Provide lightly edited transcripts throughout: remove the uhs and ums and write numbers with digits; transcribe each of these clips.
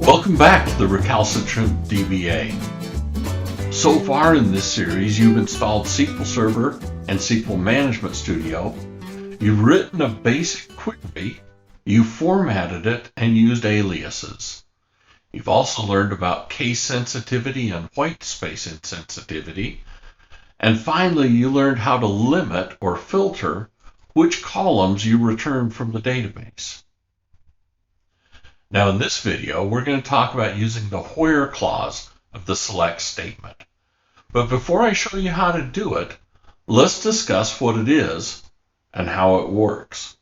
Welcome back to the Recalcitrant DBA. So far in this series, you've installed SQL Server and SQL Management Studio. You've written a basic query, you formatted it, and used aliases. You've also learned about case sensitivity and white space insensitivity. And finally, you learned how to limit or filter which columns you return from the database. Now in this video, we're going to talk about using the where clause of the select statement. But before I show you how to do it, let's discuss what it is and how it works.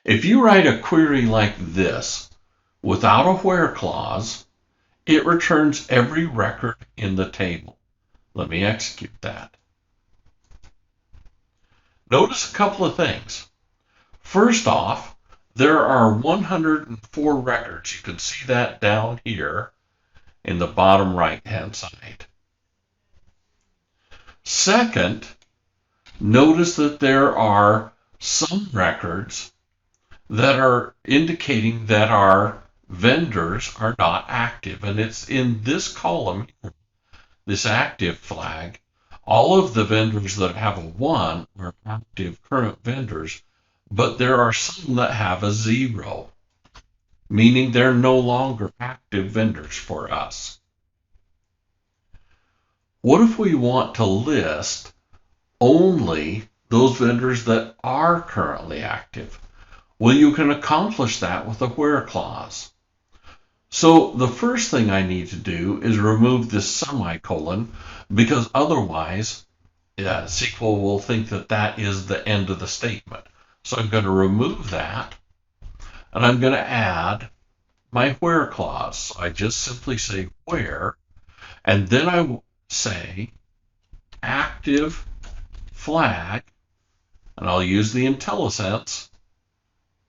If you write a query like this without a where clause, it returns every record in the table. Let me execute that. Notice a couple of things. First off, there are 104 records. You can see that down here in the bottom right-hand side. Second, notice that there are some records that are indicating that our vendors are not active, and it's in this column here, this active flag. All of the vendors that have a 1 are active current vendors, but there are some that have a 0, meaning they're no longer active vendors for us. What if we want to list only those vendors that are currently active? Well, you can accomplish that with a where clause. So the first thing I need to do is remove this semicolon, because otherwise SQL will think that that is the end of the statement. So I'm going to remove that, and I'm going to add my where clause. So I just simply say where, and then I say active flag, and I'll use the IntelliSense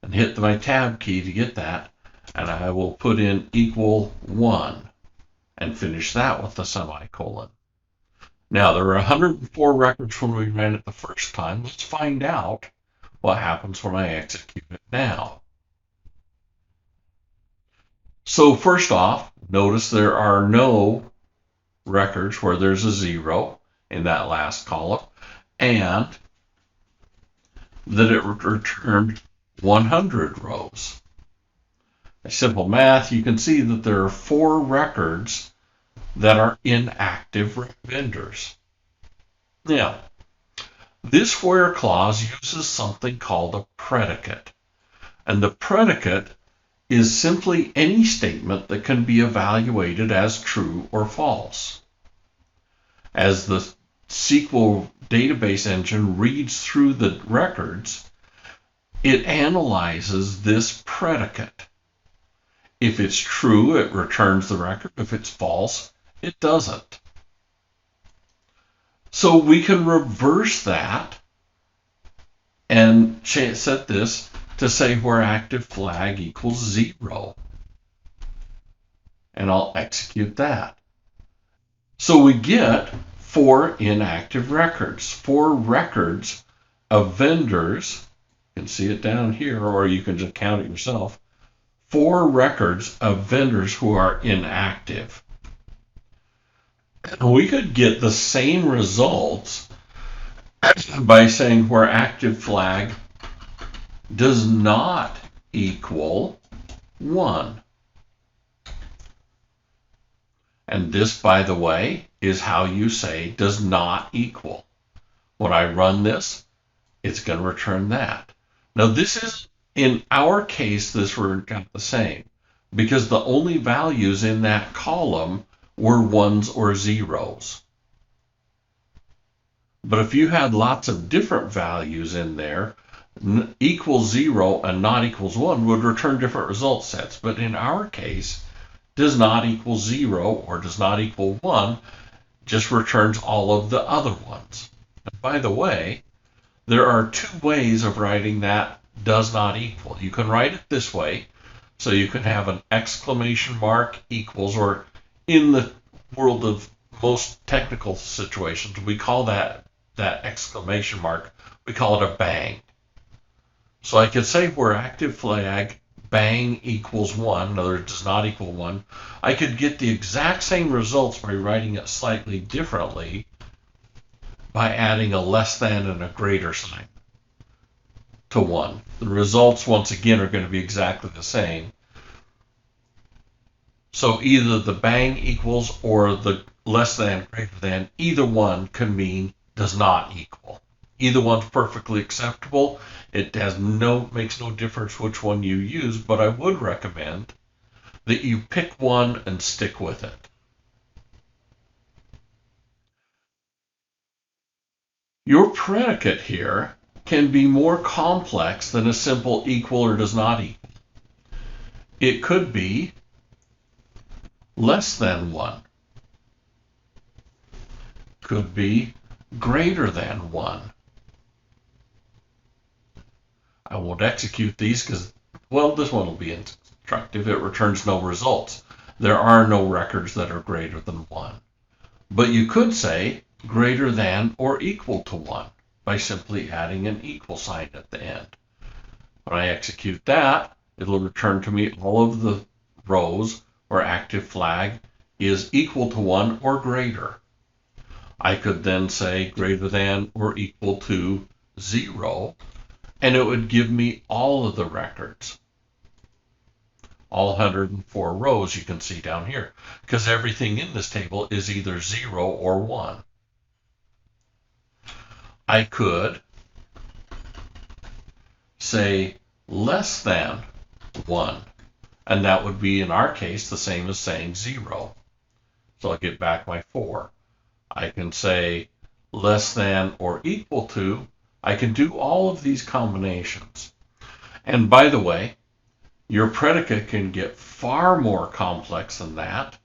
and hit my tab key to get that, and I will put in equal 1 and finish that with the semicolon. Now, there are 104 records when we ran it the first time. Let's find out what happens when I execute it now. So first off, notice there are no records where there's a 0 in that last column, and that it returned 100 rows. A simple math, you can see that there are 4 records that are inactive vendors. Now, this where clause uses something called a predicate. And the predicate is simply any statement that can be evaluated as true or false. As the SQL database engine reads through the records, it analyzes this predicate. If it's true, it returns the record. If it's false, it doesn't. So we can reverse that and set this to say where active flag equals 0. And I'll execute that. So we get 4 inactive records, 4 records of vendors. You can see it down here, or you can just count it yourself. 4 records of vendors who are inactive. We could get the same results by saying where active flag does not equal 1. And this, by the way, is how you say does not equal. When I run this, it's going to return that. Now this is, in our case, this worked out the same, because the only values in that column were 1s or 0s. But if you had lots of different values in there, equals 0 and not equals 1 would return different result sets. But in our case, does not equal 0 or does not equal 1 just returns all of the other ones. And by the way, there are 2 ways of writing that does not equal. You can write it this way, so you can have an exclamation mark equals, or in the world of most technical situations, we call that exclamation mark, we call it a bang. So I could say where ActiveFlag bang equals 1, in other words, does not equal 1, I could get the exact same results by writing it slightly differently by adding a less than and a greater sign to 1. The results, once again, are going to be exactly the same. So either the bang equals or the less than, greater than, either one can mean does not equal. Either one's perfectly acceptable. It makes no difference which one you use, but I would recommend that you pick one and stick with it. Your predicate here can be more complex than a simple equal or does not equal. It could be less than 1. Could be greater than 1. I won't execute these because, well, this one will be instructive. It returns no results. There are no records that are greater than 1. But you could say greater than or equal to 1 by simply adding an equal sign at the end. When I execute that, it'll return to me all of the rows where ActiveFlag is equal to 1 or greater. I could then say greater than or equal to 0, and it would give me all of the records. All 104 rows you can see down here, because everything in this table is either 0 or 1. I could say less than 1, and that would be, in our case, the same as saying 0. So I'll get back my 4. I can say less than or equal to. I can do all of these combinations. And by the way, your predicate can get far more complex than that,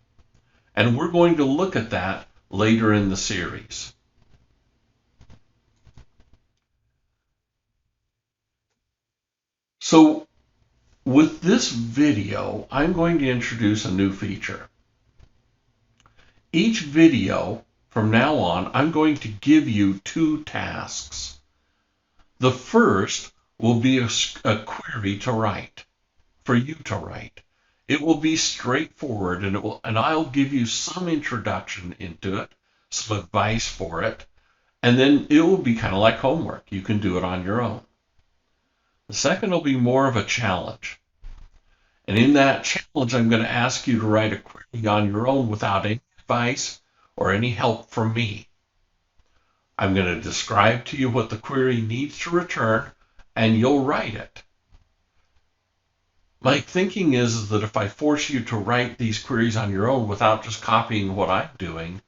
and we're going to look at that later in the series. So with this video, I'm going to introduce a new feature. Each video from now on, I'm going to give you 2 tasks. The first will be a query to write, for you to write. It will be straightforward, and I'll give you some introduction into it, some advice for it, and then it will be kind of like homework. You can do it on your own. The second will be more of a challenge. And in that challenge, I'm going to ask you to write a query on your own without any advice or any help from me. I'm going to describe to you what the query needs to return, and you'll write it. My thinking is that if I force you to write these queries on your own without just copying what I'm doing,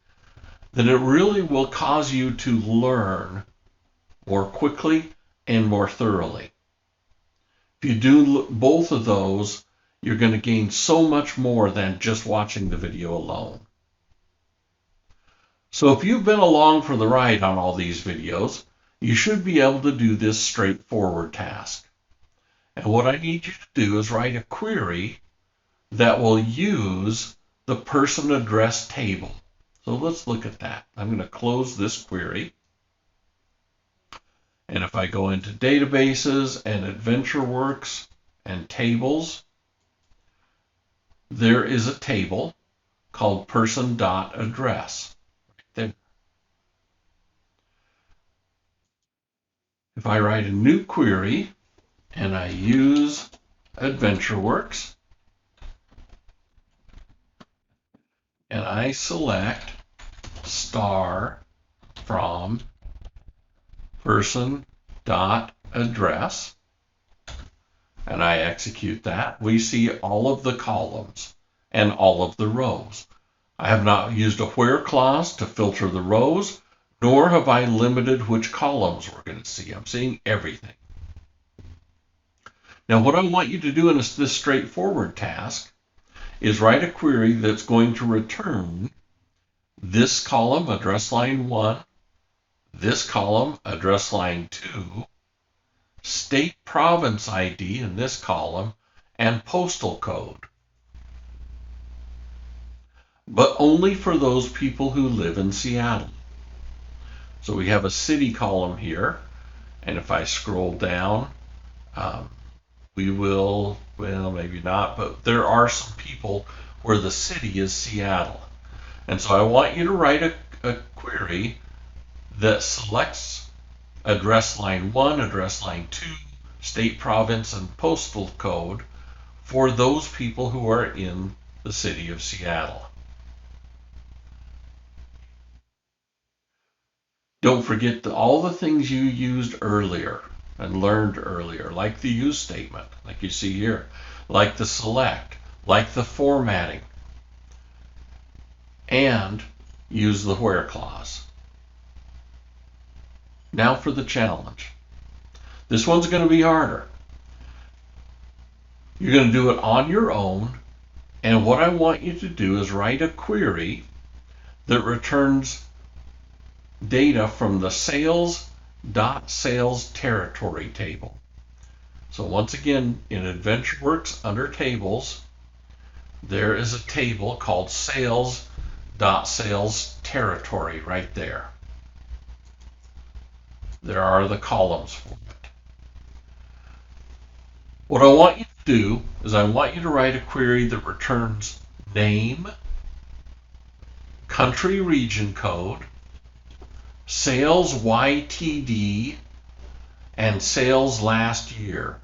then it really will cause you to learn more quickly and more thoroughly. If you do both of those, you're going to gain so much more than just watching the video alone. So if you've been along for the ride on all these videos, you should be able to do this straightforward task. And what I need you to do is write a query that will use the person address table. So let's look at that. I'm going to close this query. And if I go into databases and AdventureWorks and tables, there is a table called person.address. Right there. If I write a new query and I use AdventureWorks and I select star from person.address and I execute that, we see all of the columns and all of the rows. I have not used a where clause to filter the rows, nor have I limited which columns we're going to see. I'm seeing everything. Now, what I want you to do in this straightforward task is write a query that's going to return this column, address line 1, this column, address line 2, state province ID in this column, and postal code. But only for those people who live in Seattle. So we have a city column here, and if I scroll down, We will, well, maybe not, but there are some people where the city is Seattle. And so I want you to write a query that selects address line 1, address line 2, state, province, and postal code for those people who are in the city of Seattle. Don't forget all the things you used earlier and learned earlier, like the use statement, like you see here, like the select, like the formatting, and use the where clause. Now for the challenge. This one's going to be harder. You're going to do it on your own, and what I want you to do is write a query that returns data from the sales.sales territory table. So once again, in AdventureWorks under tables, there is a table called sales.sales territory right there. There are the columns for it. What I want you to do is I want you to write a query that returns name, country region code, SalesYTD, and SalesLastYear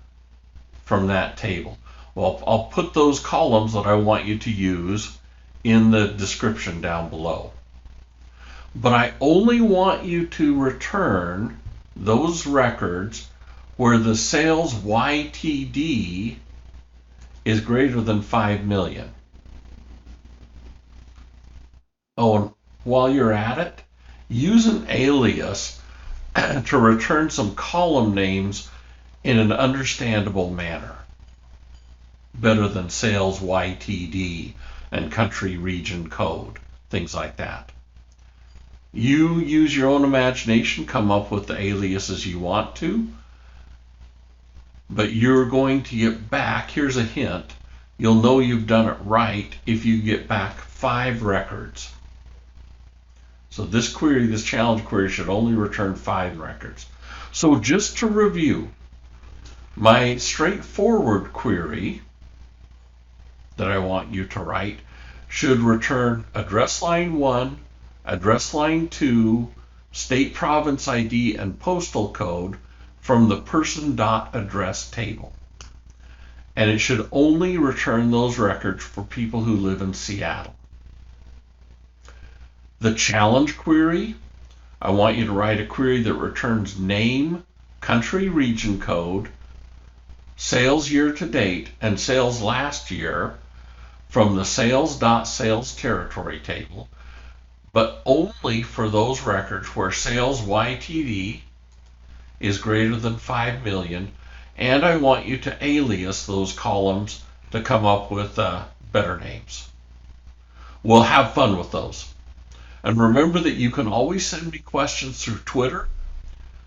from that table. Well, I'll put those columns that I want you to use in the description down below. But I only want you to return those records where the SalesYTD is greater than 5 million. Oh, and while you're at it, use an alias to return some column names in an understandable manner. Better than SalesYTD and country region code, things like that. You use your own imagination, come up with the aliases you want to, but you're going to get back, here's a hint, you'll know you've done it right if you get back 5 records. So this query, this challenge query, should only return 5 records. So just to review, my straightforward query that I want you to write should return address line 1, address line 2, state province ID, and postal code from the person.address table. And it should only return those records for people who live in Seattle. The challenge query, I want you to write a query that returns name, country region code, sales year to date, and sales last year from the sales.sales territory table, but only for those records where SalesYTD is greater than 5 million, and I want you to alias those columns to come up with better names. We'll have fun with those. And remember that you can always send me questions through Twitter,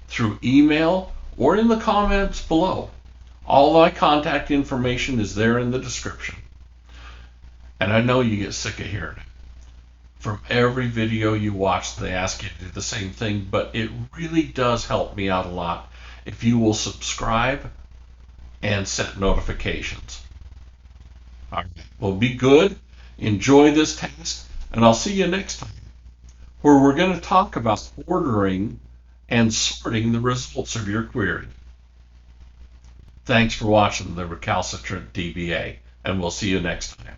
through email, or in the comments below. All my contact information is there in the description. And I know you get sick of hearing it. From every video you watch, they ask you to do the same thing, but it really does help me out a lot if you will subscribe and set notifications. All right. Well, be good, enjoy this task, and I'll see you next time, where we're going to talk about ordering and sorting the results of your query. Thanks for watching the Recalcitrant DBA, and we'll see you next time.